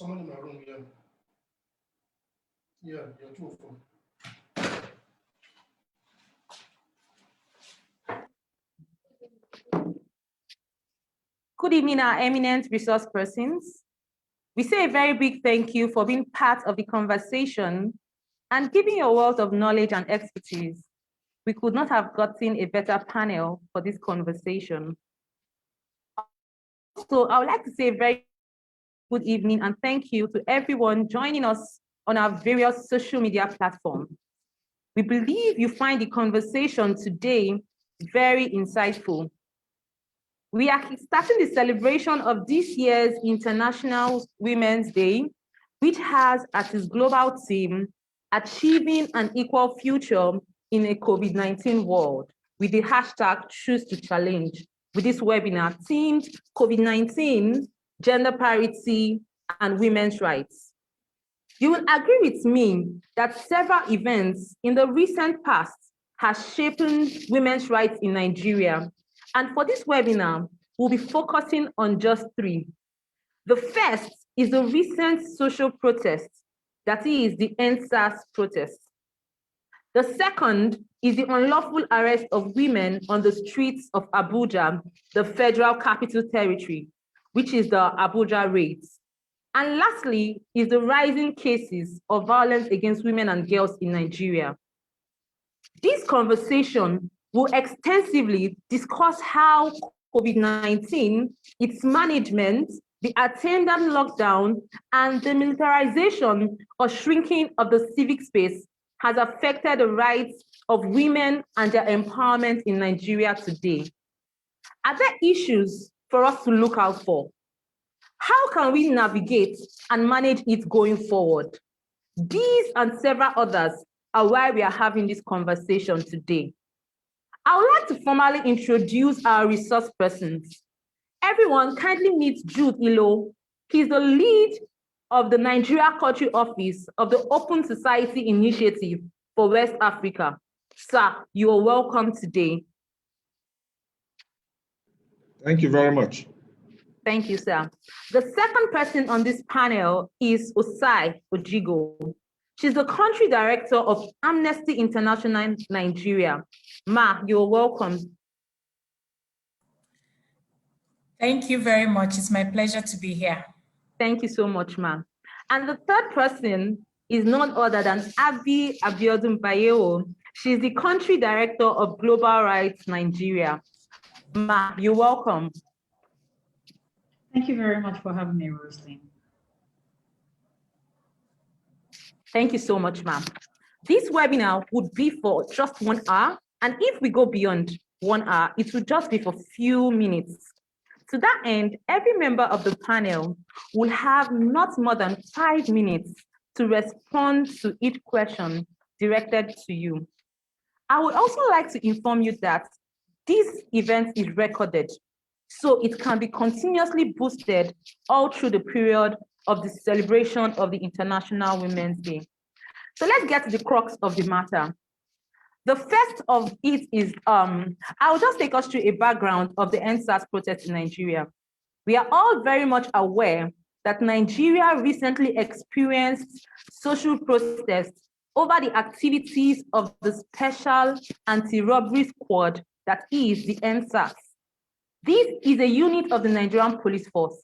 Someone in my room, yeah. Yeah, you're 204. Good evening, our eminent resource persons. We say a very big thank you for being part of the conversation and giving your wealth of knowledge and expertise. We could not have gotten a better panel for this conversation. So I would like to say a very good evening and thank you to everyone joining us on our various social media platforms. We believe you find the conversation today very insightful. We are starting the celebration of this year's International Women's Day, which has as its global theme, Achieving an Equal Future in a COVID-19 World, with the hashtag Choose to Challenge, with this webinar themed COVID-19, Gender Parity and Women's Rights. You will agree with me that several events in the recent past have shaped women's rights in Nigeria. And for this webinar, we'll be focusing on just three. The first is the recent social protest, that is the EndSARS protest. The second is the unlawful arrest of women on the streets of Abuja, the Federal Capital Territory, which is the Abuja raids. And lastly is the rising cases of violence against women and girls in Nigeria. This conversation will extensively discuss how COVID-19, its management, the attendant lockdown, and the militarization or shrinking of the civic space has affected the rights of women and their empowerment in Nigeria today. Are there issues for us to look out for? How can we navigate and manage it going forward? These and several others are why we are having this conversation today. I would like to formally introduce our resource persons. Everyone kindly meet Jude Ilo. He's the lead of the Nigeria Country Office of the Open Society Initiative for West Africa. Sir, you are welcome today. Thank you very much. Thank you, sir. The second person on this panel is Osai Ojigho. She's the country director of Amnesty International Nigeria. Ma, you're welcome. Thank you very much. It's my pleasure to be here. Thank you so much, ma. And the third person is none other than Abiodun Baiyewu. She's the country director of Global Rights Nigeria. Ma, you're welcome. Thank you very much for having me, Roslyn. Thank you so much, ma'am. This webinar would be for just 1 hour, and if we go beyond 1 hour, it will just be for a few minutes. To that end, every member of the panel will have not more than 5 minutes to respond to each question directed to you. I would also like to inform you that this event is recorded, so it can be continuously boosted all through the period of the celebration of the International Women's Day. So let's get to the crux of the matter. The first of it is, I'll just take us through a background of the EndSARS protest in Nigeria. We are all very much aware that Nigeria recently experienced social protests over the activities of the Special Anti-Robbery Squad, that is the EndSARS. This is a unit of the Nigerian police force.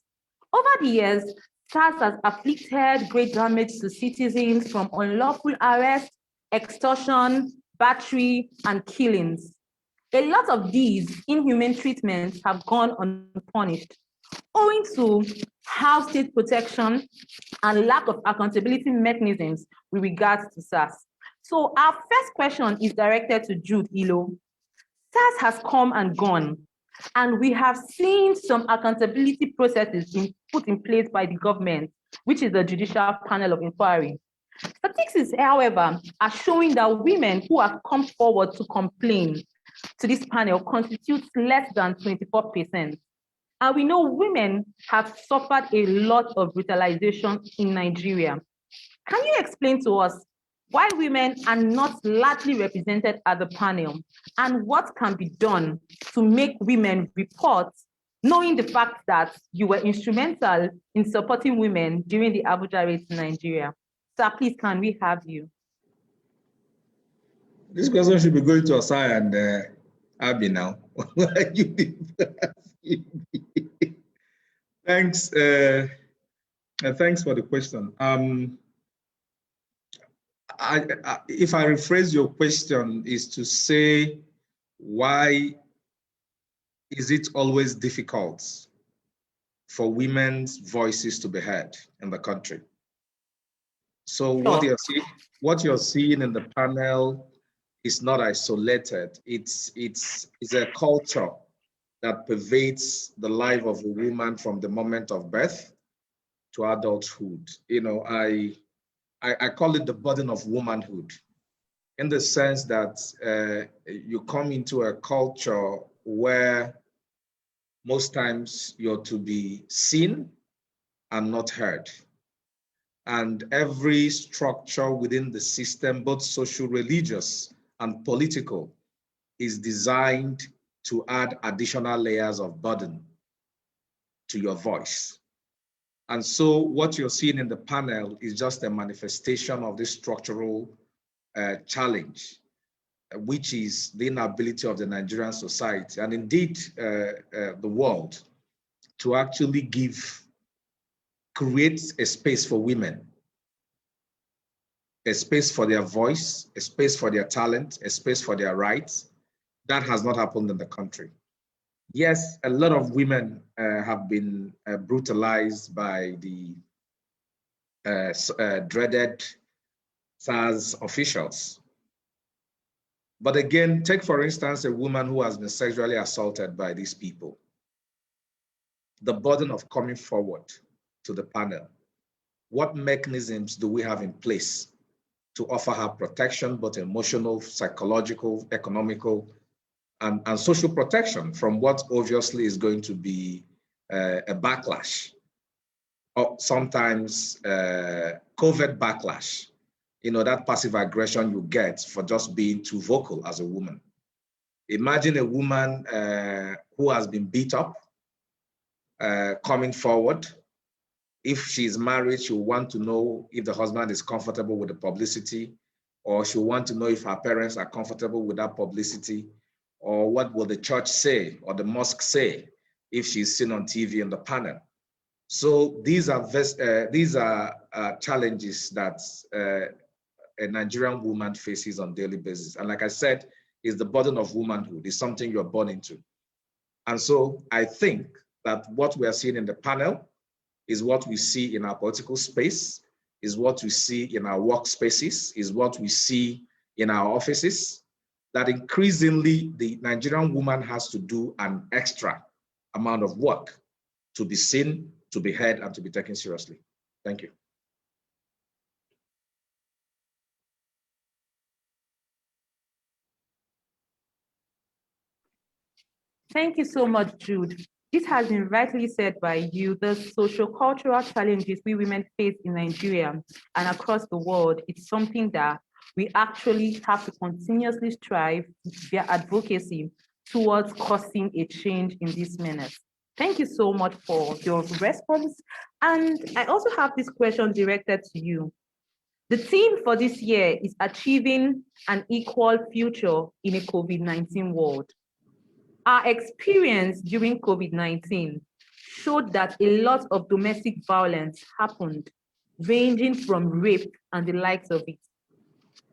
Over the years, SARS has inflicted great damage to citizens from unlawful arrest, extortion, battery, and killings. A lot of these inhumane treatments have gone unpunished, owing to house state protection and lack of accountability mechanisms with regards to SARS. So our first question is directed to Jude Ilo. SARS has come and gone, and we have seen some accountability processes being put in place by the government, which is the Judicial Panel of Inquiry. Statistics, however, are showing that women who have come forward to complain to this panel constitute less than 24%. And we know women have suffered a lot of brutalization in Nigeria. Can you explain to us why women are not largely represented at the panel, and what can be done to make women report knowing the fact that you were instrumental in supporting women during the Abuja raids in Nigeria. Sir, please, can we have you? This question should be going to Osai and Abi now. Thanks. Thanks for the question. If I rephrase your question, is to say, why is it always difficult for women's voices to be heard in the country? So what you're seeing in the panel is not isolated. It's a culture that pervades the life of a woman from the moment of birth to adulthood. You know, I call it the burden of womanhood, in the sense that you come into a culture where most times you're to be seen and not heard. And every structure within the system, both social, religious, and political, is designed to add additional layers of burden to your voice. And so what you're seeing in the panel is just a manifestation of this structural challenge, which is the inability of the Nigerian society, and indeed the world, to actually create a space for women, a space for their voice, a space for their talent, a space for their rights. That has not happened in the country. Yes, a lot of women have been brutalized by the dreaded SARS officials. But again, take for instance a woman who has been sexually assaulted by these people. The burden of coming forward to the panel. What mechanisms do we have in place to offer her protection, both emotional, psychological, economical, and social protection from what obviously is going to be a backlash, or sometimes covert backlash, you know, that passive aggression you get for just being too vocal as a woman. Imagine a woman who has been beat up, coming forward. If she's married, she'll want to know if the husband is comfortable with the publicity, or she'll want to know if her parents are comfortable with that publicity, or what will the church say or the mosque say if she's seen on TV in the panel. So these are challenges that a Nigerian woman faces on a daily basis. And like I said, is the burden of womanhood, is something you're born into. And so I think that what we are seeing in the panel is what we see in our political space, is what we see in our workspaces, is what we see in our offices, that increasingly the Nigerian woman has to do an extra amount of work to be seen, to be heard, and to be taken seriously. Thank you. Thank you so much, Jude. This has been rightly said by you. The socio-cultural challenges we women face in Nigeria and across the world, it's something that we actually have to continuously strive via advocacy towards causing a change in this manner. Thank you so much for your response. And I also have this question directed to you. The theme for this year is achieving an equal future in a COVID-19 world. Our experience during COVID-19 showed that a lot of domestic violence happened, ranging from rape and the likes of it.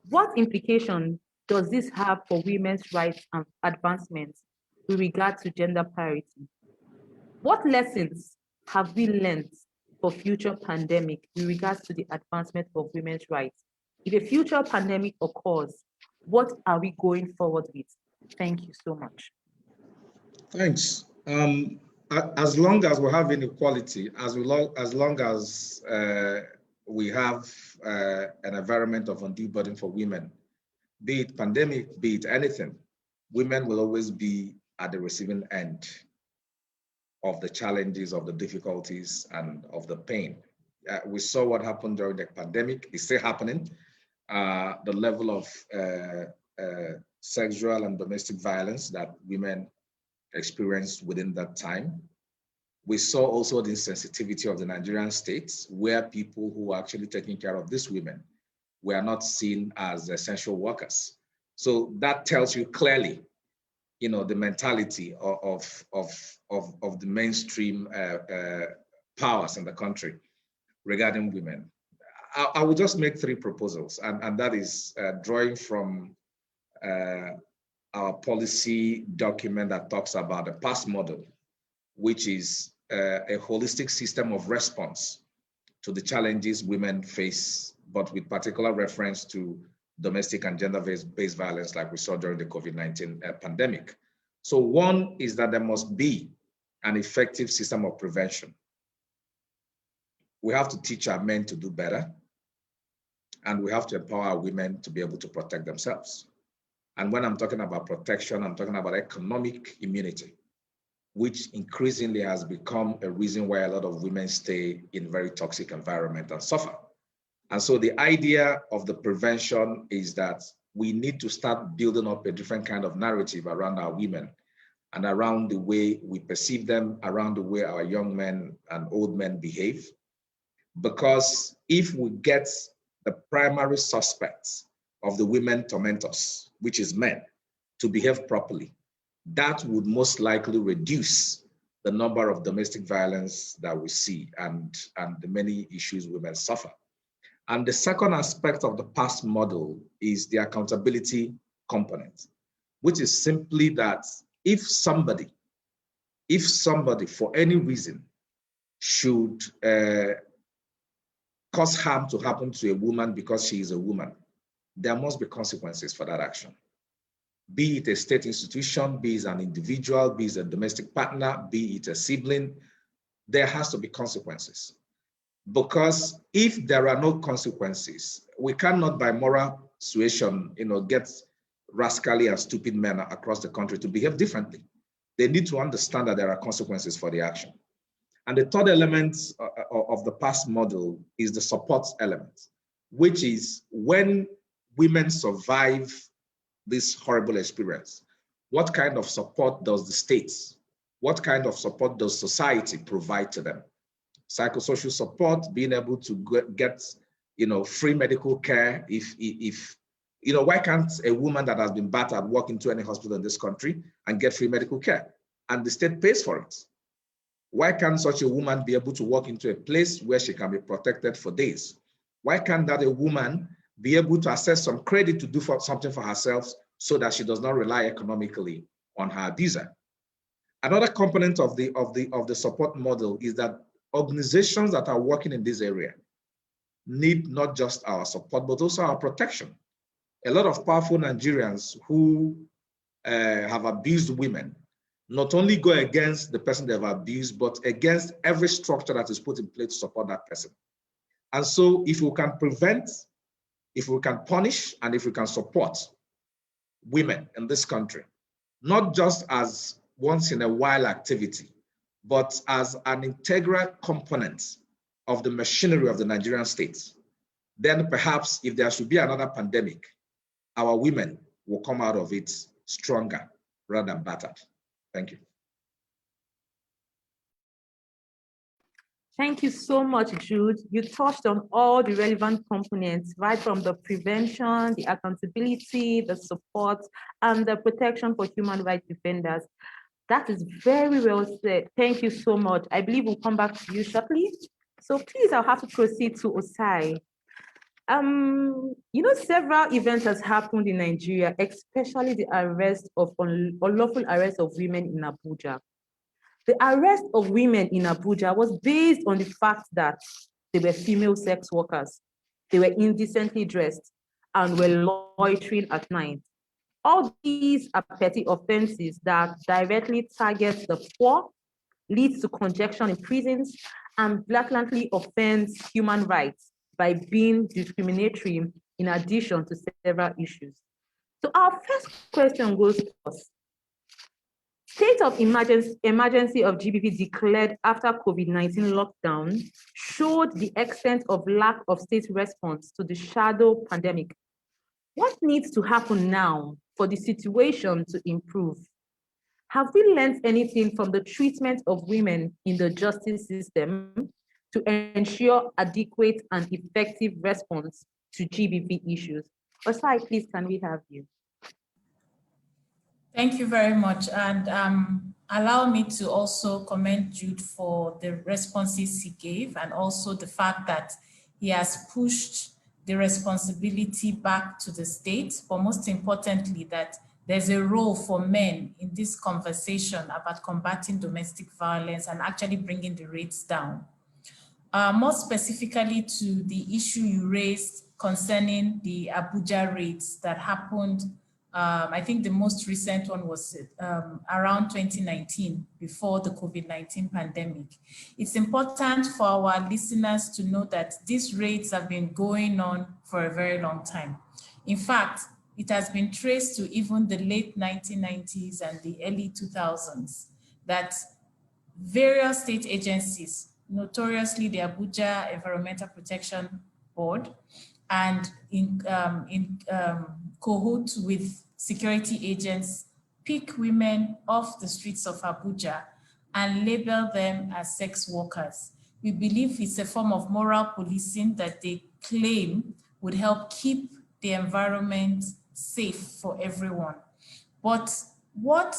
What implication does this have for women's rights and advancements with regard to gender parity? What lessons have we learned for future pandemic with regards to the advancement of women's rights? If a future pandemic occurs, what are we going forward with? Thank you so much. Thanks. As long as we have inequality, as long as we have an environment of undue burden for women, be it pandemic, be it anything, women will always be at the receiving end of the challenges, of the difficulties, and of the pain. We saw what happened during the pandemic. It's still happening. The level of sexual and domestic violence that women experienced within that time We saw also the insensitivity of the Nigerian states, where people who are actually taking care of these women were not seen as essential workers. So that tells you clearly, the mentality of the mainstream powers in the country regarding women. I will just make 3 proposals, and that is drawing from our policy document that talks about the PASS model, which is a holistic system of response to the challenges women face, but with particular reference to domestic and gender-based violence like we saw during the COVID-19 pandemic. So one is that there must be an effective system of prevention. We have to teach our men to do better, and we have to empower our women to be able to protect themselves. And when I'm talking about protection, I'm talking about economic immunity, which increasingly has become a reason why a lot of women stay in very toxic environment and suffer. And so the idea of the prevention is that we need to start building up a different kind of narrative around our women and around the way we perceive them, around the way our young men and old men behave. Because if we get the primary suspects of the women tormentors, which is men, to behave properly, that would most likely reduce the number of domestic violence that we see and the many issues women suffer. And the second aspect of the PASS model is the accountability component, which is simply that if somebody for any reason should cause harm to happen to a woman because she is a woman, there must be consequences for that action. Be it a state institution, be it an individual, be it a domestic partner, be it a sibling, there has to be consequences. Because if there are no consequences, we cannot by moral suasion, get rascally and stupid men across the country to behave differently. They need to understand that there are consequences for the action. And the third element of the PASS model is the support element, which is when women survive this horrible experience, what kind of support does the state, what kind of support does society provide to them? Psychosocial support, being able to get free medical care. If why can't a woman that has been battered walk into any hospital in this country and get free medical care? And the state pays for it. Why can't such a woman be able to walk into a place where she can be protected for days? Why can't that a woman be able to access some credit to do something for herself so that she does not rely economically on her abuser? Another component of the support model is that organizations that are working in this area need not just our support, but also our protection. A lot of powerful Nigerians who have abused women not only go against the person they've abused, but against every structure that is put in place to support that person. And so if we can prevent, if we can punish, and if we can support women in this country, not just as once in a while activity, but as an integral component of the machinery of the Nigerian state, then perhaps if there should be another pandemic, our women will come out of it stronger rather than battered. Thank you. Thank you so much, Jude. You touched on all the relevant components, right from the prevention, the accountability, the support, and the protection for human rights defenders. That is very well said. Thank you so much. I believe we'll come back to you shortly. So please, I'll have to proceed to Osai. Several events has happened in Nigeria, especially the unlawful arrest of women in Abuja. The arrest of women in Abuja was based on the fact that they were female sex workers, they were indecently dressed, and were loitering at night. All these are petty offenses that directly target the poor, leads to congestion in prisons, and blatantly offends human rights by being discriminatory in addition to several issues. So our first question goes to us. State of emergency of GBV declared after COVID-19 lockdown showed the extent of lack of state response to the shadow pandemic. What needs to happen now for the situation to improve? Have we learned anything from the treatment of women in the justice system to ensure adequate and effective response to GBV issues? Osai, please, can we have you? Thank you very much. And allow me to also commend Jude for the responses he gave, and also the fact that he has pushed the responsibility back to the state, but most importantly, that there's a role for men in this conversation about combating domestic violence and actually bringing the rates down. More specifically to the issue you raised concerning the Abuja raids that happened, I think the most recent one was around 2019, before the COVID-19 pandemic. It's important for our listeners to know that these raids have been going on for a very long time. In fact, it has been traced to even the late 1990s and the early 2000s that various state agencies, notoriously the Abuja Environmental Protection Board, and in cahoots with security agents, pick women off the streets of Abuja and label them as sex workers. We believe it's a form of moral policing that they claim would help keep the environment safe for everyone. But what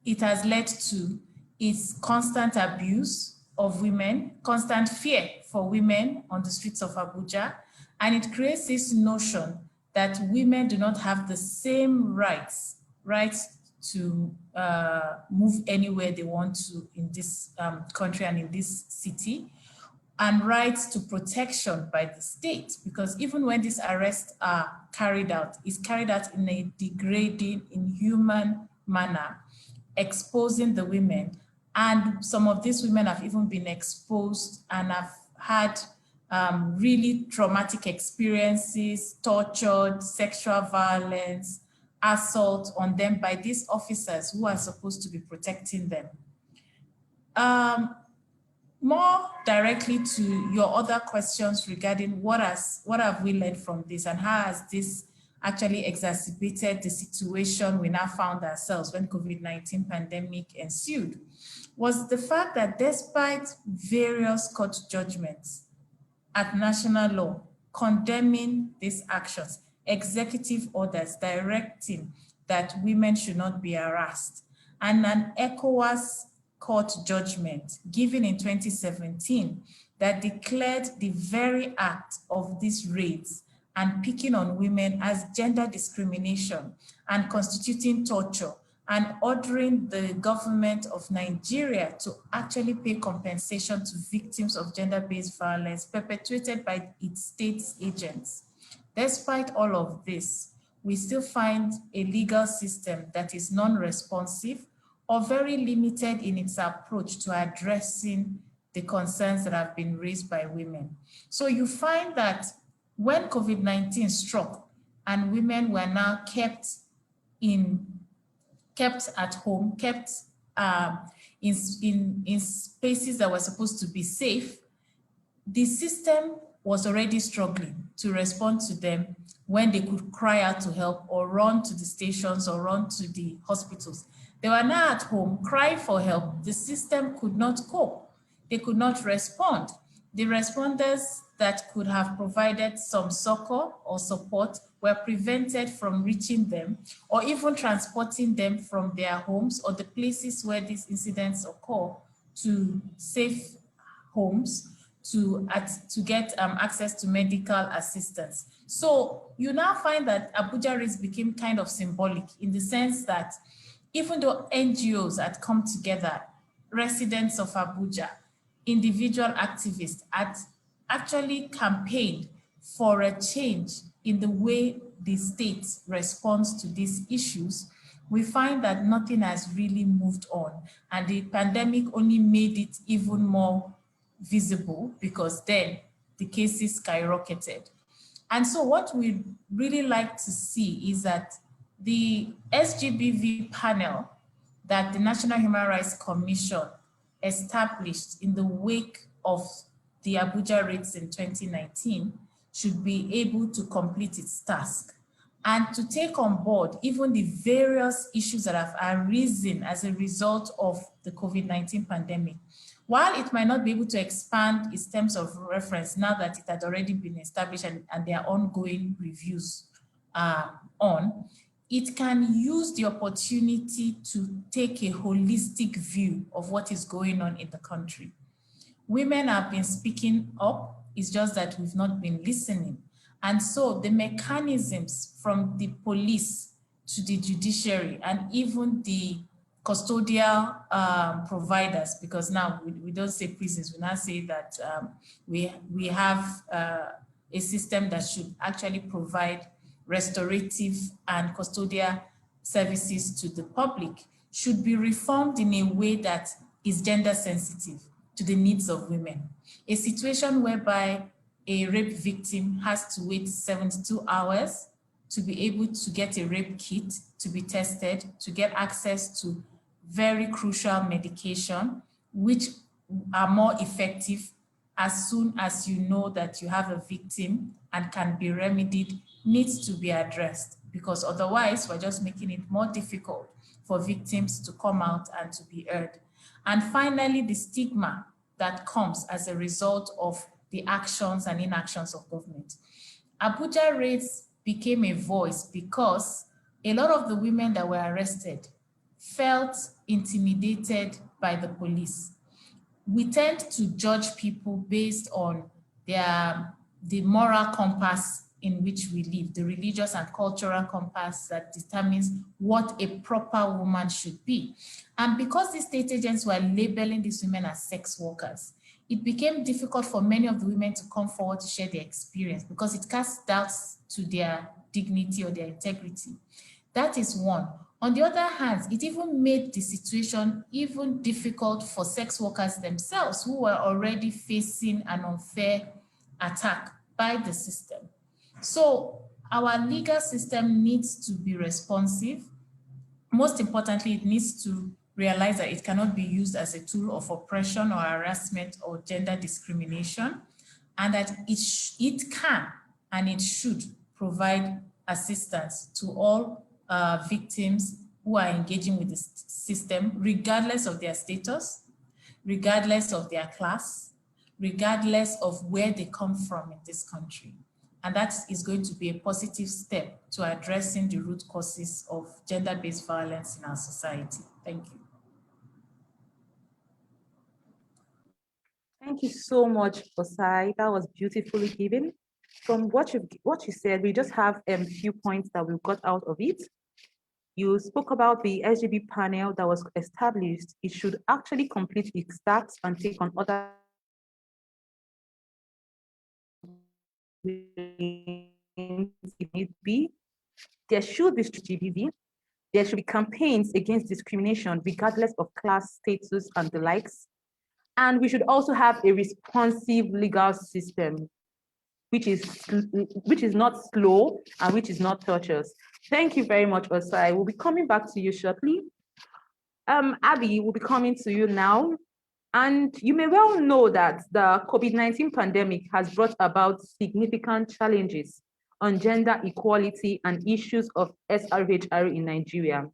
it has led to is constant abuse of women, constant fear for women on the streets of Abuja, and it creates this notion that women do not have the same rights to move anywhere they want to in this country and in this city, and rights to protection by the state, because even when these arrests are carried out, it's carried out in a degrading, inhuman manner, exposing the women. And some of these women have even been exposed and have had really traumatic experiences, tortured, sexual violence, assault on them by these officers who are supposed to be protecting them. More directly to your other questions regarding what have we learned from this and how has this actually exacerbated the situation we now found ourselves when COVID-19 pandemic ensued, was the fact that despite various court judgments at national law condemning these actions, executive orders directing that women should not be harassed, and an ECOWAS court judgment given in 2017 that declared the very act of these raids and picking on women as gender discrimination and constituting torture, and ordering the government of Nigeria to actually pay compensation to victims of gender-based violence perpetrated by its state agents. Despite all of this, we still find a legal system that is non-responsive or very limited in its approach to addressing the concerns that have been raised by women. So you find that when COVID-19 struck and women were now kept at home, kept in spaces that were supposed to be safe, the system was already struggling to respond to them when they could cry out to help or run to the stations or run to the hospitals. They were now at home crying for help. The system could not cope. They could not respond. The responders that could have provided some succor or support were prevented from reaching them or even transporting them from their homes or the places where these incidents occur to safe homes to get access to medical assistance. So you now find that Abuja raids became kind of symbolic in the sense that even though NGOs had come together, residents of Abuja, individual activists had actually campaigned for a change in the way the state responds to these issues, we find that nothing has really moved on. And the pandemic only made it even more visible because then the cases skyrocketed. And so what we really like to see is that the SGBV panel that the National Human Rights Commission established in the wake of the Abuja raids in 2019 should be able to complete its task and to take on board even the various issues that have arisen as a result of the COVID-19 pandemic. While it might not be able to expand its terms of reference now that it had already been established and there are ongoing reviews on, it can use the opportunity to take a holistic view of what is going on in the country. Women have been speaking up, it's just that we've not been listening. And so the mechanisms from the police to the judiciary and even the custodial providers, because now we don't say prisons, we now say that we have a system that should actually provide restorative and custodial services to the public, should be reformed in a way that is gender sensitive to the needs of women. A situation whereby a rape victim has to wait 72 hours to be able to get a rape kit, to be tested, to get access to very crucial medication, which are more effective as soon as you know that you have a victim and can be remedied, needs to be addressed, because otherwise we're just making it more difficult for victims to come out and to be heard. And finally, the stigma that comes as a result of the actions and inactions of government. Abuja raids became a voice because a lot of the women that were arrested felt intimidated by the police. We tend to judge people based on the moral compass in which we live, the religious and cultural compass that determines what a proper woman should be. And because the state agents were labeling these women as sex workers, it became difficult for many of the women to come forward to share their experience because it casts doubts to their dignity or their integrity. That is one. On the other hand, it even made the situation even difficult for sex workers themselves who were already facing an unfair attack by the system. So our legal system needs to be responsive. Most importantly, it needs to realize that it cannot be used as a tool of oppression or harassment or gender discrimination, and that it can and it should provide assistance to all victims who are engaging with the system, regardless of their status, regardless of their class, regardless of where they come from in this country. And that is going to be a positive step to addressing the root causes of gender-based violence in our society. Thank you. Thank you so much, Osai. That was beautifully given. From what you said, we just have a few points that we've got out of it. You spoke about the SGB panel that was established. It should actually complete its tasks and take on other if need be. There should be GBV. There should be campaigns against discrimination, regardless of class, status, and the likes. And we should also have a responsive legal system, which is not slow and which is not torturous. Thank you very much, Osai. We'll be coming back to you shortly. Abby, we'll be coming to you now. And you may well know that the COVID-19 pandemic has brought about significant challenges on gender equality and issues of SRHR in Nigeria.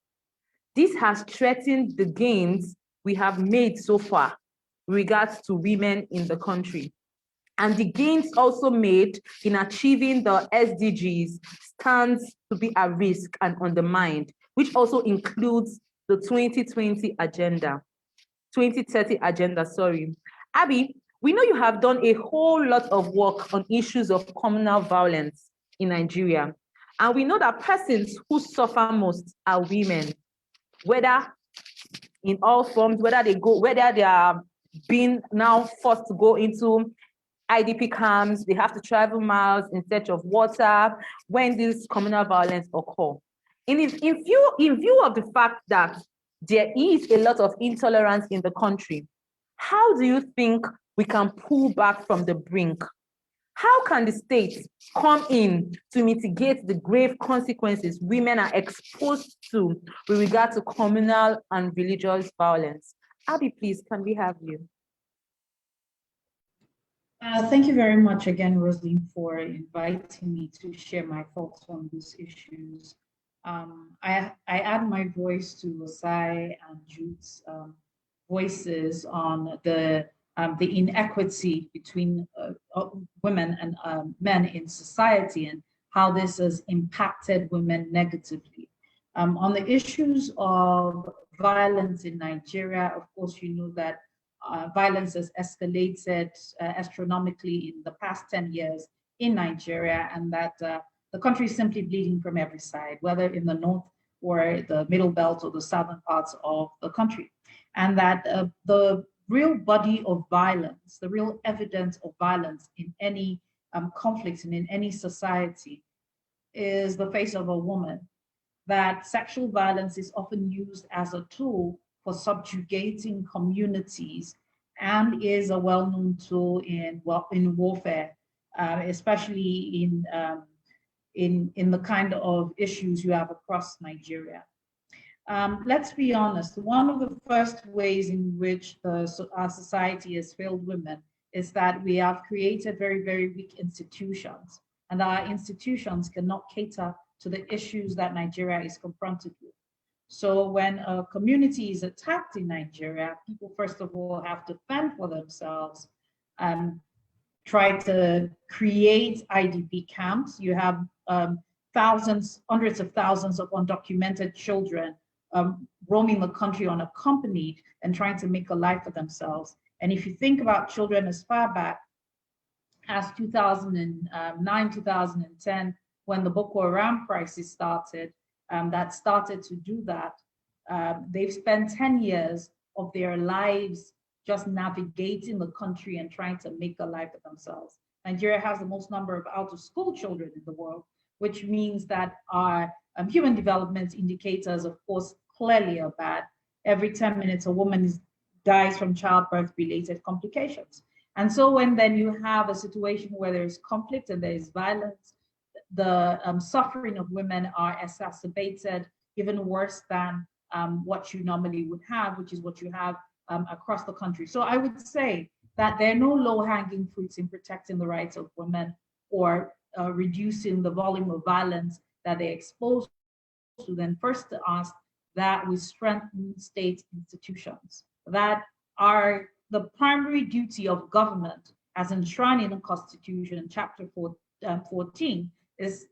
This has threatened the gains we have made so far with regards to women in the country. And the gains also made in achieving the SDGs stands to be at risk and undermined, which also includes the 2030 agenda, sorry. Abby, we know you have done a whole lot of work on issues of communal violence in Nigeria. And we know that persons who suffer most are women, whether in all forms, whether they are being now forced to go into IDP camps, they have to travel miles in search of water when this communal violence occur. In view of the fact that there is a lot of intolerance in the country, how do you think we can pull back from the brink? How can the state come in to mitigate the grave consequences women are exposed to with regard to communal and religious violence? Abby, please, can we have you? Thank you very much again, Rosaline, for inviting me to share my thoughts on these issues. I add my voice to Osai and Jude's voices on the inequity between women and men in society and how this has impacted women negatively. On the issues of violence in Nigeria, of course, you know that violence has escalated astronomically in the past 10 years in Nigeria, and that the country is simply bleeding from every side, whether in the north or the middle belt or the southern parts of the country. And that the real body of violence, the real evidence of violence in any conflict and in any society is the face of a woman. That sexual violence is often used as a tool for subjugating communities and is a well-known tool in warfare, especially in the kind of issues you have across Nigeria. Let's be honest, one of the first ways in which our society has failed women is that we have created very, very weak institutions, and our institutions cannot cater to the issues that Nigeria is confronted with. So when a community is attacked in Nigeria, people first of all have to fend for themselves and try to create IDP camps. You have thousands, hundreds of thousands of undocumented children roaming the country unaccompanied and trying to make a life for themselves. And if you think about children as far back as 2009, 2010, when the Boko Haram crisis started, that started to do that. They've spent 10 years of their lives just navigating the country and trying to make a life for themselves. Nigeria has the most number of out-of-school children in the world, which means that our human development indicators, of course, clearly are bad. Every 10 minutes, a woman dies from childbirth-related complications. And so when then you have a situation where there is conflict and there is violence, the suffering of women are exacerbated even worse than what you normally would have, which is what you have across the country. So I would say that there are no low-hanging fruits in protecting the rights of women or reducing the volume of violence that they're exposed to. Then first to ask that we strengthen state institutions that are the primary duty of government as enshrined in the Constitution in Chapter 14 is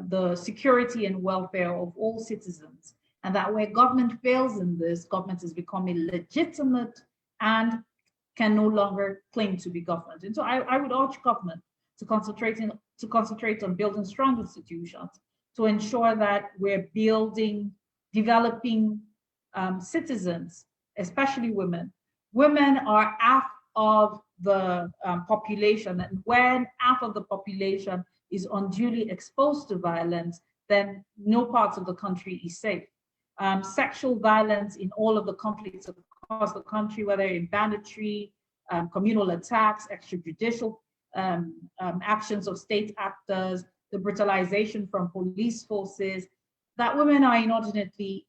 the security and welfare of all citizens. And that where government fails in this, government has become illegitimate and can no longer claim to be government. And so I would urge government to concentrate on building strong institutions to ensure that we're developing citizens, especially women. Women are half of the population, and when half of the population is unduly exposed to violence, then no part of the country is safe. Sexual violence in all of the conflicts across the country, whether in banditry, communal attacks, extrajudicial actions of state actors, the brutalization from police forces, that women are inordinately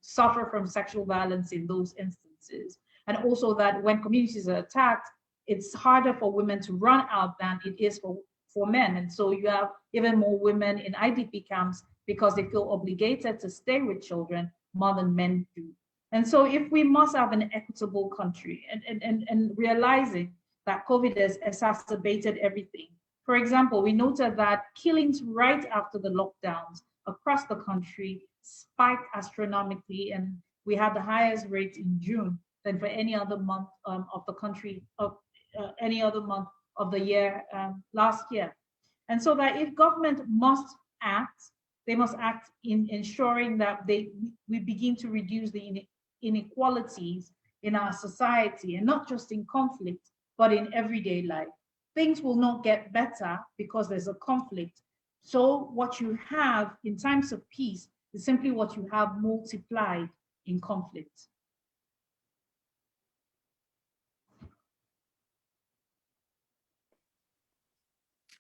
suffer from sexual violence in those instances. And also that when communities are attacked, it's harder for women to run out than it is for men. And so you have even more women in IDP camps because they feel obligated to stay with children more than men do. And so if we must have an equitable country and realizing that COVID has exacerbated everything. For example, we noted that killings right after the lockdowns across the country spiked astronomically, and we had the highest rate in June than for any other month of the country, any other month of the year last year. And so that if government must act, they must act in ensuring that we begin to reduce the inequalities in our society, and not just in conflict, but in everyday life. Things will not get better because there's a conflict. So what you have in times of peace is simply what you have multiplied in conflict.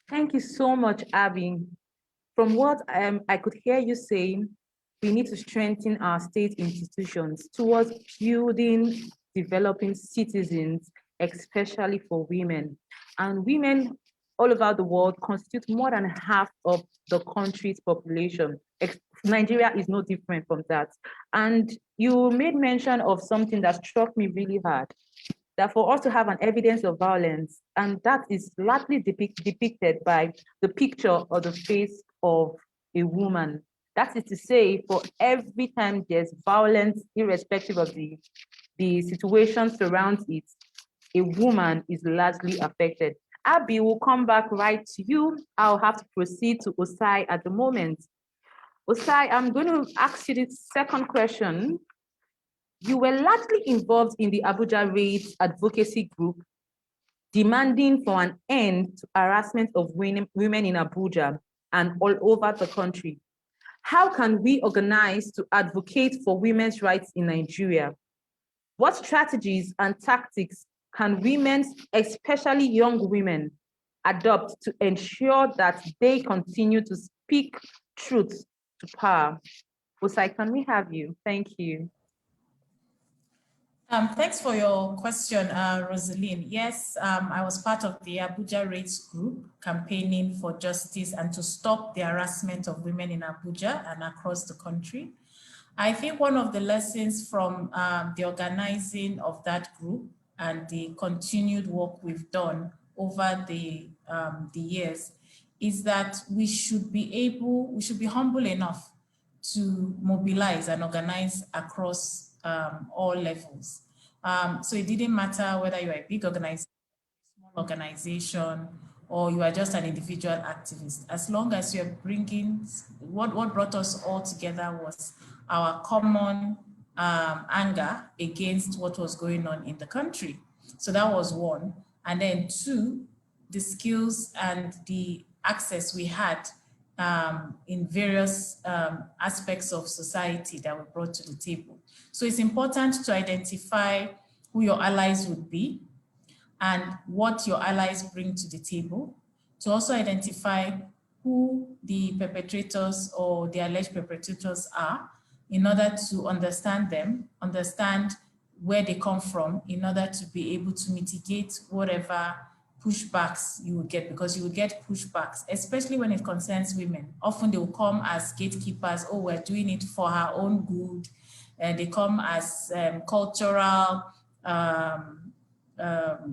Thank you so much, Abby. From what I could hear you saying, we need to strengthen our state institutions towards building, developing citizens especially for women. And women all over the world constitute more than half of the country's population. Nigeria is no different from that. And you made mention of something that struck me really hard, that for us to have an evidence of violence, and that is largely depicted by the picture or the face of a woman. That is to say, for every time there's violence, irrespective of the situation surrounds it, a woman is largely affected. Abby will come back right to you. I'll have to proceed to Osai at the moment. Osai, I'm going to ask you this second question. You were largely involved in the Abuja Raids advocacy group, demanding for an end to harassment of women in Abuja and all over the country. How can we organize to advocate for women's rights in Nigeria? What strategies and tactics can women, especially young women, adopt to ensure that they continue to speak truth to power? Osai, can we have you? Thank you. Thanks for your question, Rosaline. Yes, I was part of the Abuja Raids group campaigning for justice and to stop the harassment of women in Abuja and across the country. I think one of the lessons from the organizing of that group and the continued work we've done over the years is that we should be humble enough to mobilize and organize across all levels. So it didn't matter whether you are a big organization, small organization, or you are just an individual activist. As long as you're bringing, what brought us all together was our common anger against what was going on in the country. So that was one. And then two, the skills and the access we had in various aspects of society that were brought to the table. So it's important to identify who your allies would be and what your allies bring to the table, to also identify who the perpetrators or the alleged perpetrators are in order to understand them, understand where they come from in order to be able to mitigate whatever pushbacks you would get, because you will get pushbacks, especially when it concerns women. Often they will come as gatekeepers, oh, we're doing it for our own good. And they come as cultural,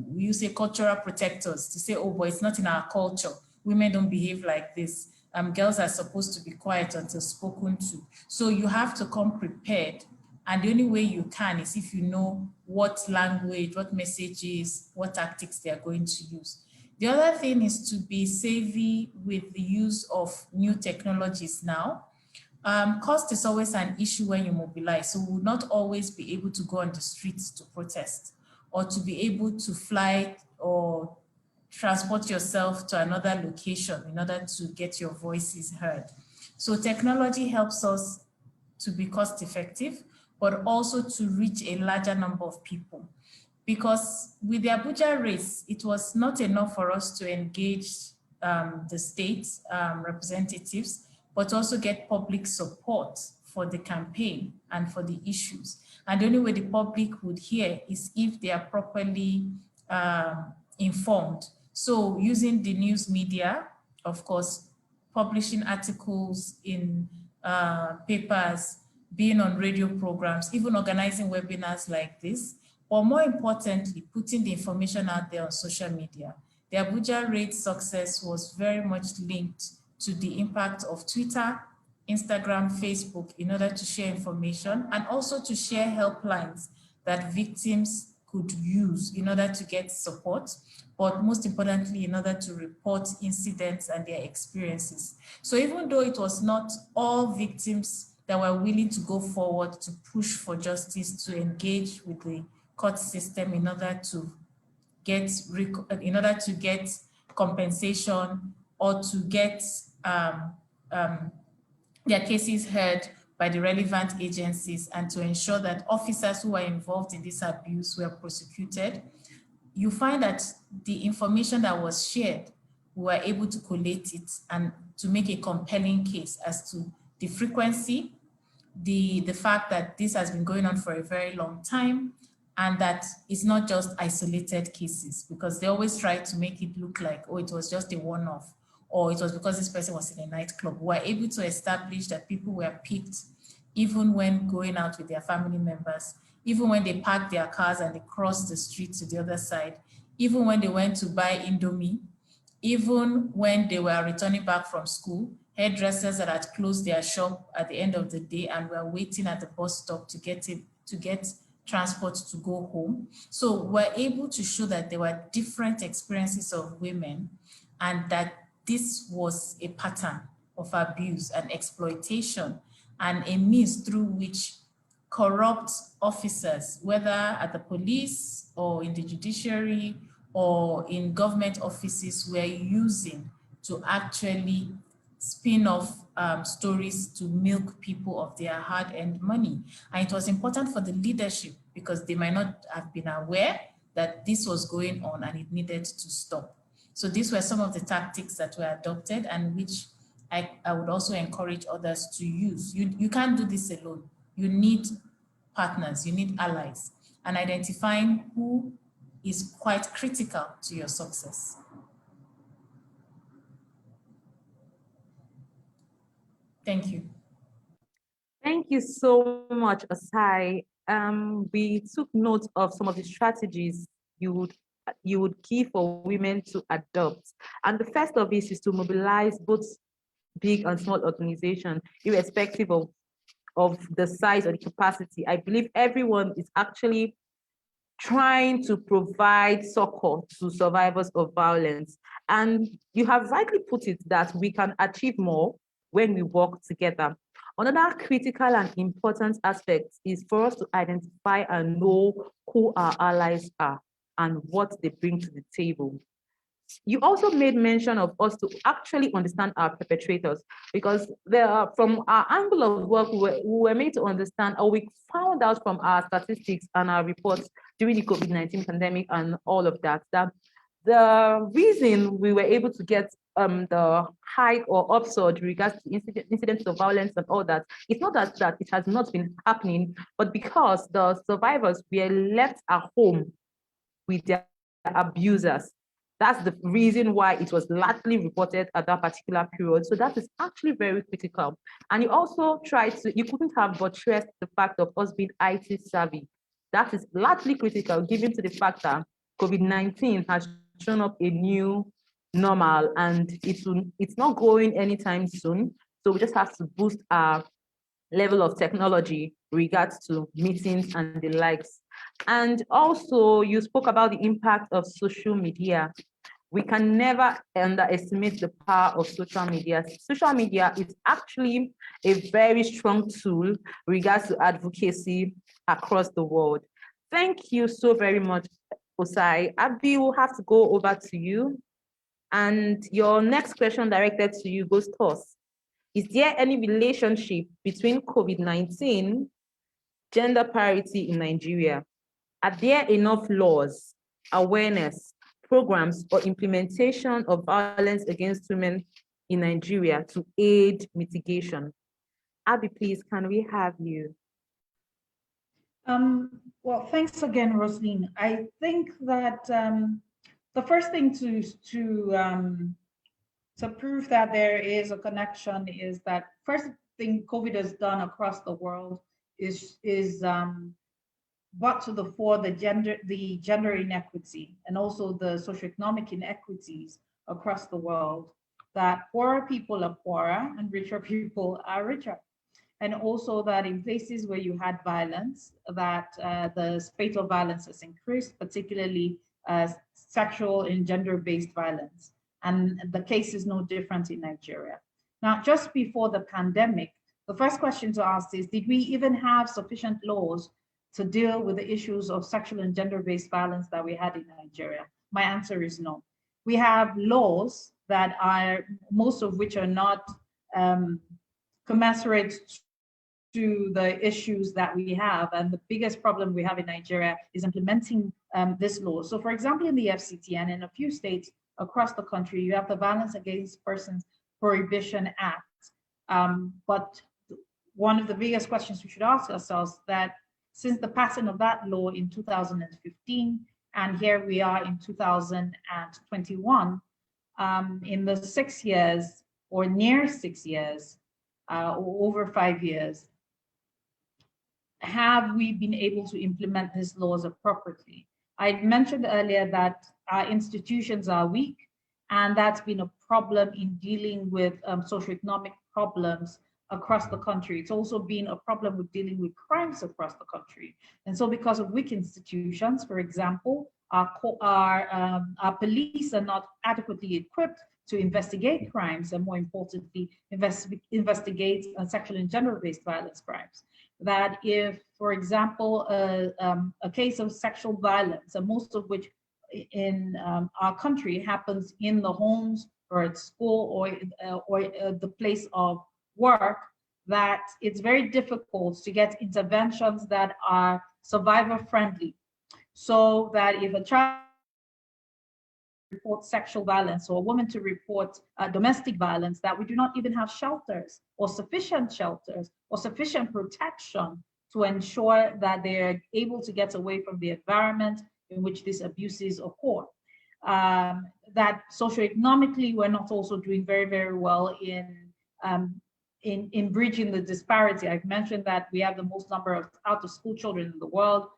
we use cultural protectors to say, oh, but it's not in our culture. Women don't behave like this. Girls are supposed to be quiet until spoken to. So you have to come prepared. And the only way you can is if you know what language, what messages, what tactics they are going to use. The other thing is to be savvy with the use of new technologies now. Cost is always an issue when you mobilize. So we will not always be able to go on the streets to protest or to be able to fly or transport yourself to another location in order to get your voices heard. So technology helps us to be cost effective, but also to reach a larger number of people. Because with the Abuja race, it was not enough for us to engage the state representatives, but also get public support for the campaign and for the issues. And the only way the public would hear is if they are properly informed. So using the news media, of course, publishing articles in papers, being on radio programs, even organizing webinars like this, or more importantly, putting the information out there on social media. The Abuja Raid's success was very much linked to the impact of Twitter, Instagram, Facebook in order to share information and also to share helplines that victims could use in order to get support, but most importantly, in order to report incidents and their experiences. So even though it was not all victims that were willing to go forward to push for justice, to engage with the court system in order to get compensation or to get their cases heard by the relevant agencies and to ensure that officers who were involved in this abuse were prosecuted, you find that the information that was shared, we were able to collate it and to make a compelling case as to the frequency, the fact that this has been going on for a very long time, and that it's not just isolated cases, because they always try to make it look like, oh, it was just a one-off, or it was because this person was in a nightclub. We're able to establish that people were picked even when going out with their family members, even when they parked their cars and they crossed the street to the other side, even when they went to buy Indomie, even when they were returning back from school, hairdressers that had closed their shop at the end of the day and were waiting at the bus stop to get transport to go home. So we're able to show that there were different experiences of women and that this was a pattern of abuse and exploitation and a means through which corrupt officers, whether at the police or in the judiciary or in government offices, were using to actually spin off stories to milk people of their hard-earned money. And it was important for the leadership because they might not have been aware that this was going on and it needed to stop. So these were some of the tactics that were adopted and which I would also encourage others to use. You can't do this alone. You need partners, you need allies, and identifying who is quite critical to your success. Thank you. Thank you so much, Osai. We took note of some of the strategies you would give for women to adopt. And the first of this is to mobilize both big and small organizations, irrespective of the size or the capacity. I believe everyone is actually trying to provide succor to survivors of violence. And you have rightly put it that we can achieve more when we work together. Another critical and important aspect is for us to identify and know who our allies are and what they bring to the table. You also made mention of us to actually understand our perpetrators, because from our angle of work, we were made to understand, or we found out from our statistics and our reports during the COVID-19 pandemic and all of that, that the reason we were able to get the hike or upsurge regards to incidents of violence and all that, it's not that it has not been happening, but because the survivors were left at home with their abusers. That's the reason why it was largely reported at that particular period. So that is actually very critical. And you also you couldn't have buttressed the fact of us being IT savvy. That is largely critical, given to the fact that COVID-19 has shown up a new normal and it's not going anytime soon. So we just have to boost our level of technology regards to meetings and the likes. And also you spoke about the impact of social media. We can never underestimate the power of social media. Social media is actually a very strong tool regards to advocacy across the world. Thank you so very much, Osai. Abi, will have to go over to you. And your next question directed to you goes to us. Is there any relationship between COVID-19, gender parity in Nigeria? Are there enough laws, awareness, programs, or implementation of violence against women in Nigeria to aid mitigation? Abi, please, can we have you? Well, thanks again, Rosaline. I think that the first thing to prove that there is a connection is that first thing COVID has done across the world is brought to the fore the gender inequity and also the socioeconomic inequities across the world, that poorer people are poorer and richer people are richer. And also that in places where you had violence, that the spate of violence has increased, particularly sexual and gender-based violence. And the case is no different in Nigeria. Now, just before the pandemic, the first question to ask is, did we even have sufficient laws to deal with the issues of sexual and gender-based violence that we had in Nigeria? My answer is no. We have laws that are, most of which are not commensurate to the issues that we have. And the biggest problem we have in Nigeria is implementing this law. So for example, in the FCT and in a few states across the country, you have the Violence Against Persons Prohibition Act. But one of the biggest questions we should ask ourselves that since the passing of that law in 2015, and here we are in 2021, in the 6 years or near 6 years, or over 5 years, have we been able to implement these laws appropriately? I mentioned earlier that our institutions are weak, and that's been a problem in dealing with socioeconomic problems across the country. It's also been a problem with dealing with crimes across the country. And so because of weak institutions, for example, our police are not adequately equipped to investigate crimes, and more importantly, investigate sexual and gender-based violence crimes. That if, for example, a case of sexual violence, and most of which in our country happens in the homes or at school or the place of work, that it's very difficult to get interventions that are survivor friendly. So that if a child report sexual violence or a woman to report domestic violence, that we do not even have shelters or sufficient protection to ensure that they're able to get away from the environment in which these abuses occur. That socioeconomically, we're not also doing very, very well in bridging the disparity. I've mentioned that we have the most number of out-of-school children in the world.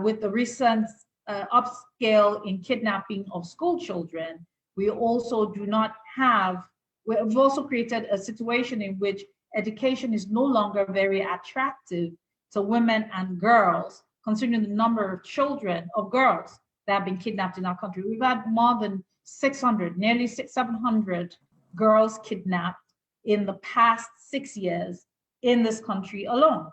With the recent upscale in kidnapping of school children, we also do not have, we've also created a situation in which education is no longer very attractive to women and girls, considering the number of children, of girls that have been kidnapped in our country. We've had more than 600, nearly 700 girls kidnapped in the past 6 years in this country alone.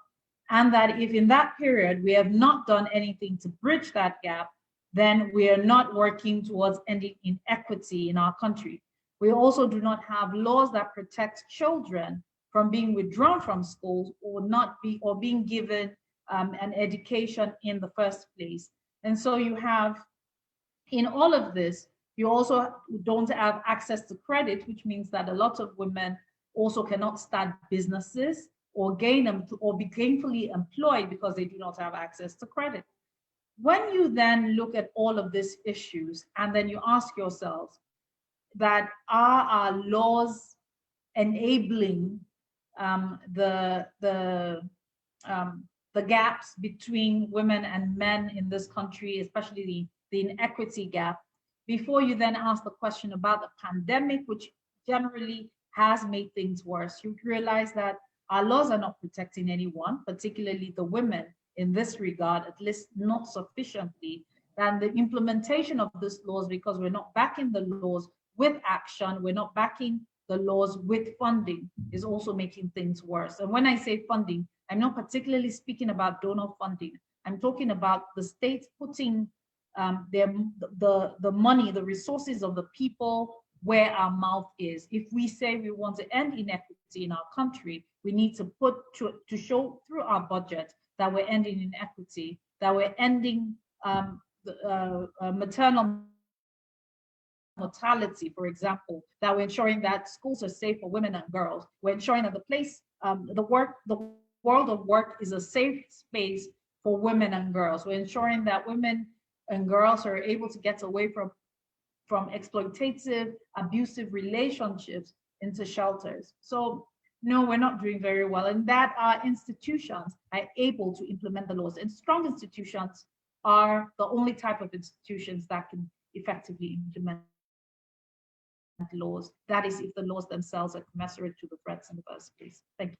And that if in that period we have not done anything to bridge that gap, then we are not working towards ending inequity in our country. We also do not have laws that protect children from being withdrawn from schools or being given an education in the first place. And so you have, in all of this, you also don't have access to credit, which means that a lot of women also cannot start businesses or be gainfully employed because they do not have access to credit. When you then look at all of these issues and then you ask yourselves that are our laws enabling the gaps between women and men in this country, especially the inequity gap, before you then ask the question about the pandemic, which generally has made things worse, you realize that our laws are not protecting anyone, particularly the women in this regard, at least not sufficiently. And the implementation of these laws, because we're not backing the laws with action, we're not backing the laws with funding, is also making things worse. And when I say funding, I'm not particularly speaking about donor funding. I'm talking about the state putting the money, the resources of the people where our mouth is. If we say we want to end inequity in our country, we need to to show through our budget that we're ending inequity, that we're ending maternal mortality, for example, that we're ensuring that schools are safe for women and girls. We're ensuring that the world of work is a safe space for women and girls. We're ensuring that women and girls are able to get away from exploitative, abusive relationships into shelters. So no, we're not doing very well, and that our institutions are able to implement the laws. And strong institutions are the only type of institutions that can effectively implement laws. That is, if the laws themselves are commensurate to the threats in the first place. Thank you.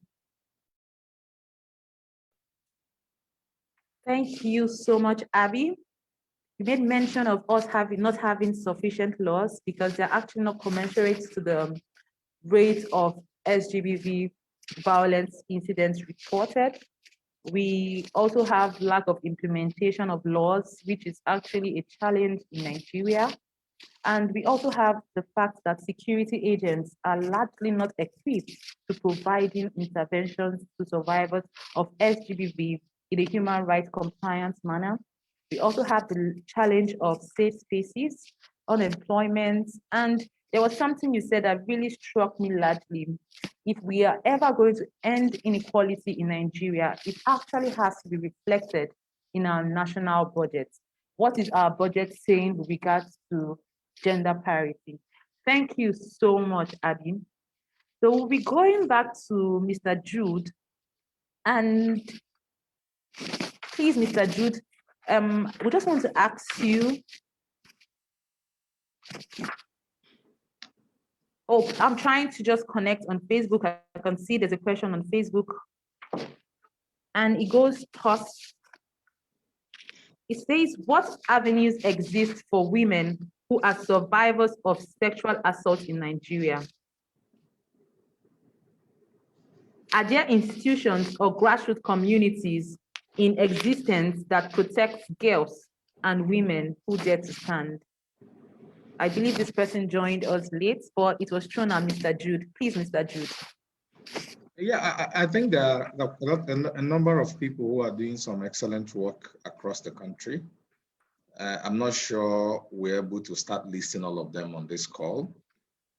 Thank you so much, Abby. You made mention of us not having sufficient laws because they're actually not commensurate to the rate of SGBV violence incidents reported. We also have lack of implementation of laws, which is actually a challenge in Nigeria. And we also have the fact that security agents are largely not equipped to providing interventions to survivors of SGBV in a human rights compliance manner. We also have the challenge of safe spaces, unemployment, and there was something you said that really struck me largely. If we are ever going to end inequality in Nigeria, it actually has to be reflected in our national budget. What is our budget saying with regards to gender parity? Thank you so much, Abby. So we'll be going back to Mr. Jude. And please, Mr. Jude, we just want to ask you. Oh, I'm trying to just connect on Facebook. I can see there's a question on Facebook. And it goes thus. It says, what avenues exist for women who are survivors of sexual assault in Nigeria? Are there institutions or grassroots communities in existence that protect girls and women who dare to stand? I believe this person joined us late, but it was thrown at Mr. Jude. Please, Mr. Jude. Yeah, I think there are a number of people who are doing some excellent work across the country. I'm not sure we're able to start listing all of them on this call,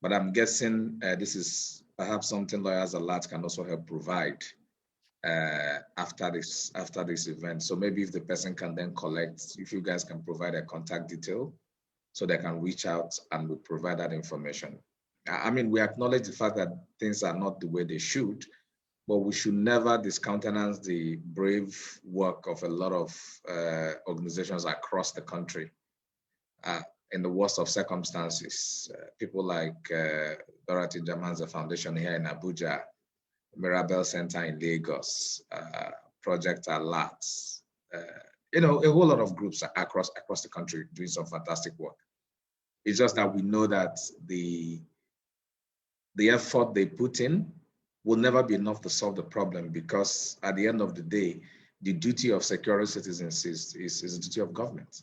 but I'm guessing this is perhaps something Lawyers Alert can also help provide after this event. So maybe if the person can then collect, if you guys can provide a contact detail so they can reach out and we provide that information. I mean, we acknowledge the fact that things are not the way they should, but we should never discountenance the brave work of a lot of organizations across the country. In the worst of circumstances, people like Dorothy Jamanza Foundation here in Abuja, Mirabel Center in Lagos, Project Alert, a whole lot of groups across the country doing some fantastic work. It's just that we know that the effort they put in will never be enough to solve the problem, because at the end of the day, the duty of securing citizens is the duty of government.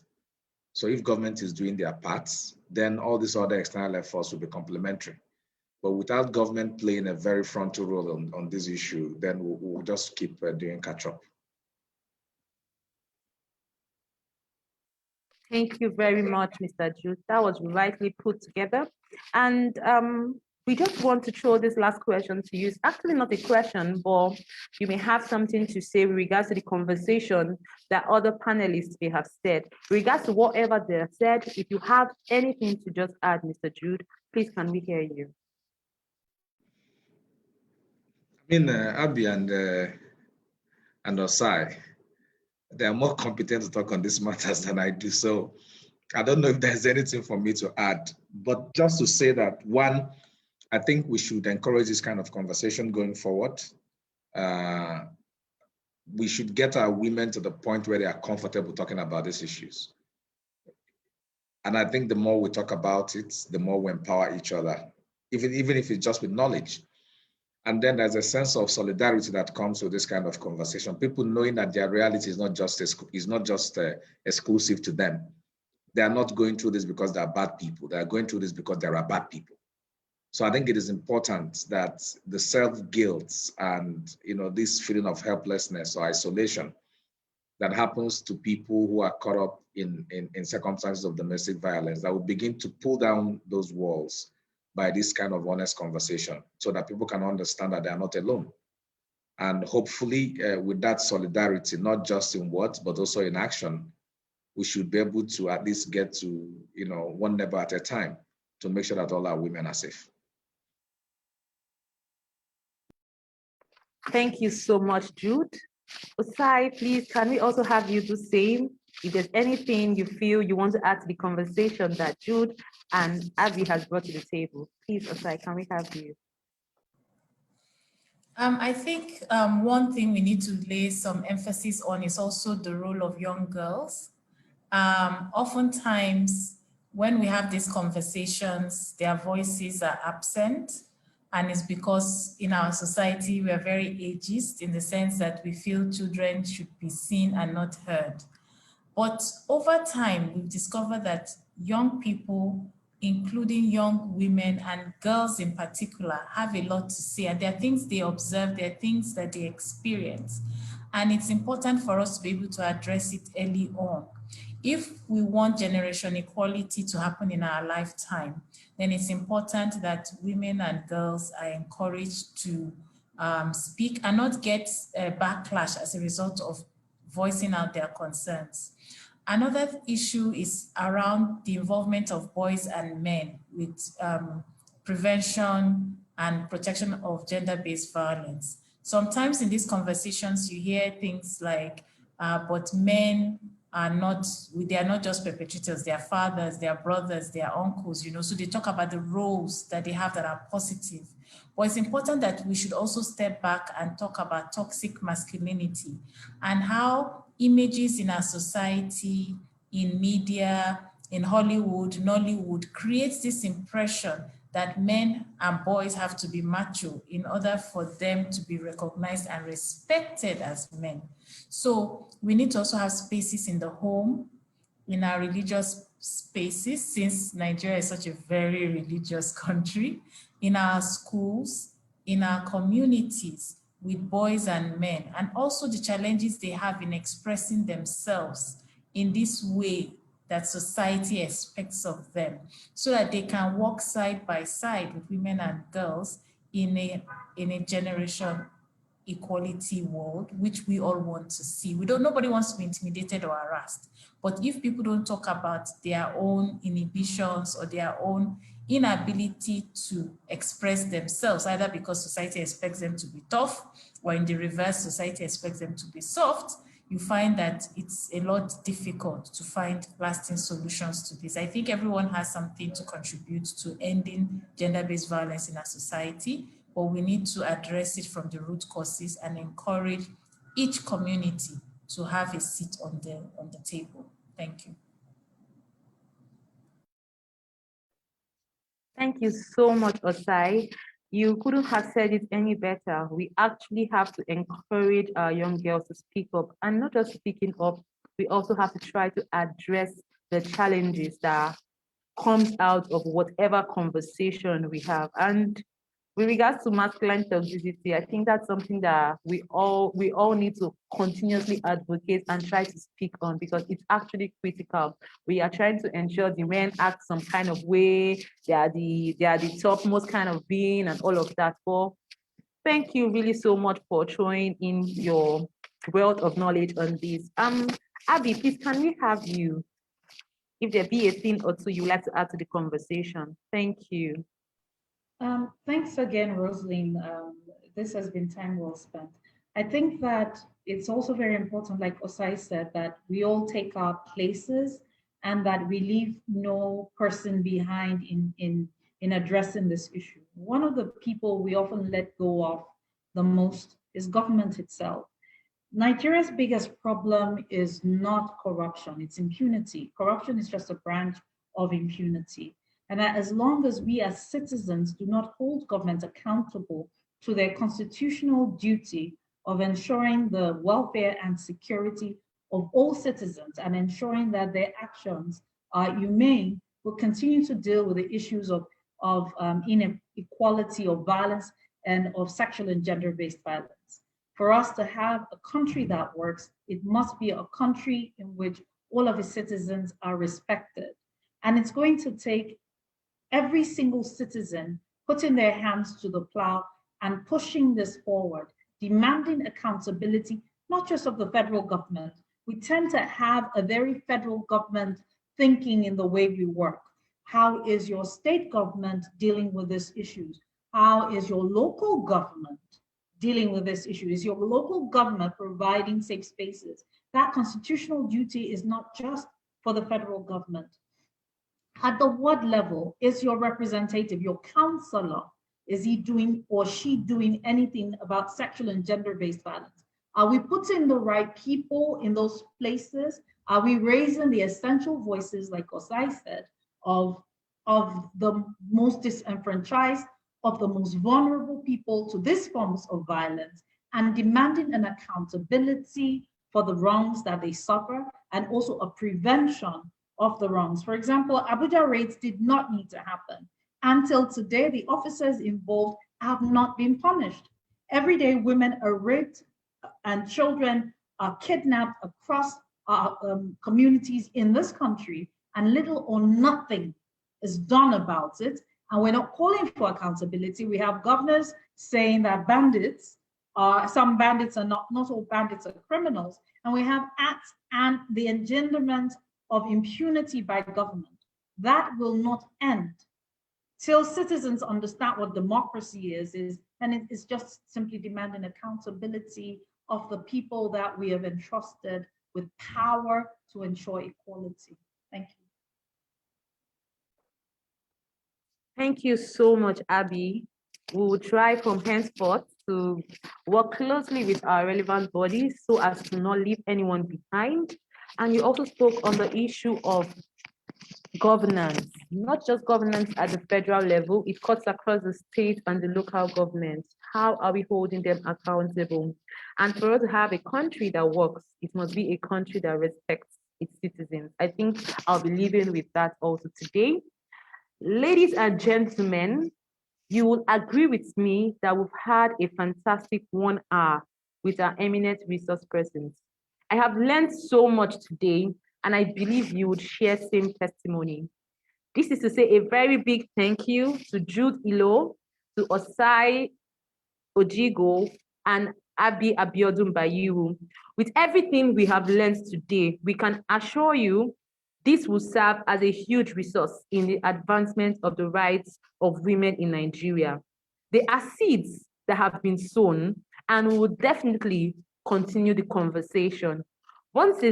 So if government is doing their parts, then all these other external efforts will be complementary. But without government playing a very frontal role on this issue, then we'll just keep doing catch up. Thank you very much, Mr. Jude. That was rightly put together. And we just want to throw this last question to you. It's actually not a question, but you may have something to say with regards to the conversation that other panelists may have said. With regards to whatever they have said, if you have anything to just add, Mr. Jude, please can we hear you? I mean, Abi and Osai, they are more competent to talk on these matters than I do. So I don't know if there's anything for me to add, but just to say that, one, I think we should encourage this kind of conversation going forward. We should get our women to the point where they are comfortable talking about these issues. And I think the more we talk about it, the more we empower each other, even if it's just with knowledge. And then there's a sense of solidarity that comes with this kind of conversation. People knowing that their reality is not just exclusive to them. They are not going through this because they are bad people. They are going through this because there are bad people. So I think it is important that the self-guilt and this feeling of helplessness or isolation that happens to people who are caught up in circumstances of domestic violence, that will begin to pull down those walls by this kind of honest conversation, so that people can understand that they are not alone. And hopefully with that solidarity, not just in words, but also in action, we should be able to at least get to, one neighbor at a time to make sure that all our women are safe. Thank you so much, Jude. Osai, please, can we also have you do the same? If there's anything you feel you want to add to the conversation that Jude and Abby has brought to the table, please, Osai, can we have you? I think one thing we need to lay some emphasis on is also the role of young girls. Oftentimes, when we have these conversations, their voices are absent. And it's because in our society, we are very ageist in the sense that we feel children should be seen and not heard. But over time, we've discovered that young people, including young women and girls in particular, have a lot to say. And there are things they observe, there are things that they experience. And it's important for us to be able to address it early on. if we want generation equality to happen in our lifetime, then it's important that women and girls are encouraged to speak and not get a backlash as a result of voicing out their concerns. Another issue is around the involvement of boys and men with prevention and protection of gender-based violence. Sometimes in these conversations, you hear things like, but men are not, they are not just perpetrators, they are fathers, they are brothers, they are uncles, you know, so they talk about the roles that they have that are positive. But it's important that we should also step back and talk about toxic masculinity and how images in our society, in media, in Hollywood, Nollywood, creates this impression that men and boys have to be macho in order for them to be recognized and respected as men. So we need to also have spaces in the home, in our religious spaces, since Nigeria is such a very religious country, in our schools, in our communities, with boys and men, and also the challenges they have in expressing themselves in this way that society expects of them, so that they can walk side by side with women and girls in a generation equality world, which we all want to see. Nobody wants to be intimidated or harassed, but if people don't talk about their own inhibitions or their own inability to express themselves, either because society expects them to be tough, or in the reverse, society expects them to be soft, you find that it's a lot difficult to find lasting solutions to this. I think everyone has something to contribute to ending gender-based violence in our society, but we need to address it from the root causes and encourage each community to have a seat on the table. Thank you. Thank you so much, Osai. You couldn't have said it any better. We actually have to encourage our young girls to speak up, and not just speaking up, we also have to try to address the challenges that comes out of whatever conversation we have. And with regards to masculine toxicity, I think that's something that we all need to continuously advocate and try to speak on, because it's actually critical. We are trying to ensure the men act some kind of way, they are the topmost kind of being and all of that. But thank you really so much for throwing in your wealth of knowledge on this. Abby, please, can we have you, if there be a thing or two you would like to add to the conversation? Thank you. Thanks again, Rosaline. This has been time well spent. I think that it's also very important, like Osai said, that we all take our places and that we leave no person behind in addressing this issue. One of the people we often let go of the most is government itself. Nigeria's biggest problem is not corruption, it's impunity. Corruption is just a branch of impunity. And that as long as we as citizens do not hold government accountable to their constitutional duty of ensuring the welfare and security of all citizens and ensuring that their actions are humane, we'll continue to deal with the issues of inequality, of violence, and of sexual and gender-based violence. For us to have a country that works, it must be a country in which all of its citizens are respected. And it's going to take every single citizen putting their hands to the plow and pushing this forward, demanding accountability, not just of the federal government. We tend to have a very federal government thinking in the way we work. How is your state government dealing with these issues? How is your local government dealing with this issue? Is your local government providing safe spaces? That constitutional duty is not just for the federal government. At the ward level, is your representative, your counselor, is he doing or she doing anything about sexual and gender-based violence? Are we putting the right people in those places? Are we raising the essential voices, like Osai said, of the most disenfranchised, of the most vulnerable people to these forms of violence, and demanding an accountability for the wrongs that they suffer, and also a prevention of the wrongs? For example, Abuja raids did not need to happen. Until today, the officers involved have not been punished. Every day, women are raped and children are kidnapped across communities in this country, and little or nothing is done about it. And we're not calling for accountability. We have governors saying that bandits some bandits are not all bandits are criminals. And we have acts and the engenderment of impunity by government. That will not end till citizens understand what democracy is, and it is just simply demanding accountability of the people that we have entrusted with power to ensure equality. Thank you. Thank you so much, Abby. We will try from henceforth to work closely with our relevant bodies so as to not leave anyone behind. And you also spoke on the issue of governance, not just governance at the federal level, it cuts across the state and the local governments. How are we holding them accountable? And for us to have a country that works, it must be a country that respects its citizens. I think I'll be leaving with that also today. Ladies and gentlemen, you will agree with me that we've had a fantastic 1 hour with our eminent resource persons. I have learned so much today, and I believe you would share same testimony. This is to say a very big thank you to Jude, to Osai, Ojigho, and Abiodun Baiyewu. With everything we have learned today, we can assure you this will serve as a huge resource in the advancement of the rights of women in Nigeria. They are seeds that have been sown, and we will definitely continue the conversation. Once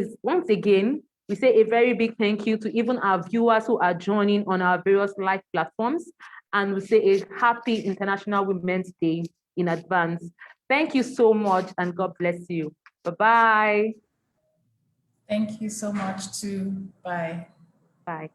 again, we say a very big thank you to even our viewers who are joining on our various live platforms, and we say a happy International Women's Day in advance. Thank you so much, and God bless you. Bye-bye. Thank you so much too. Bye. Bye.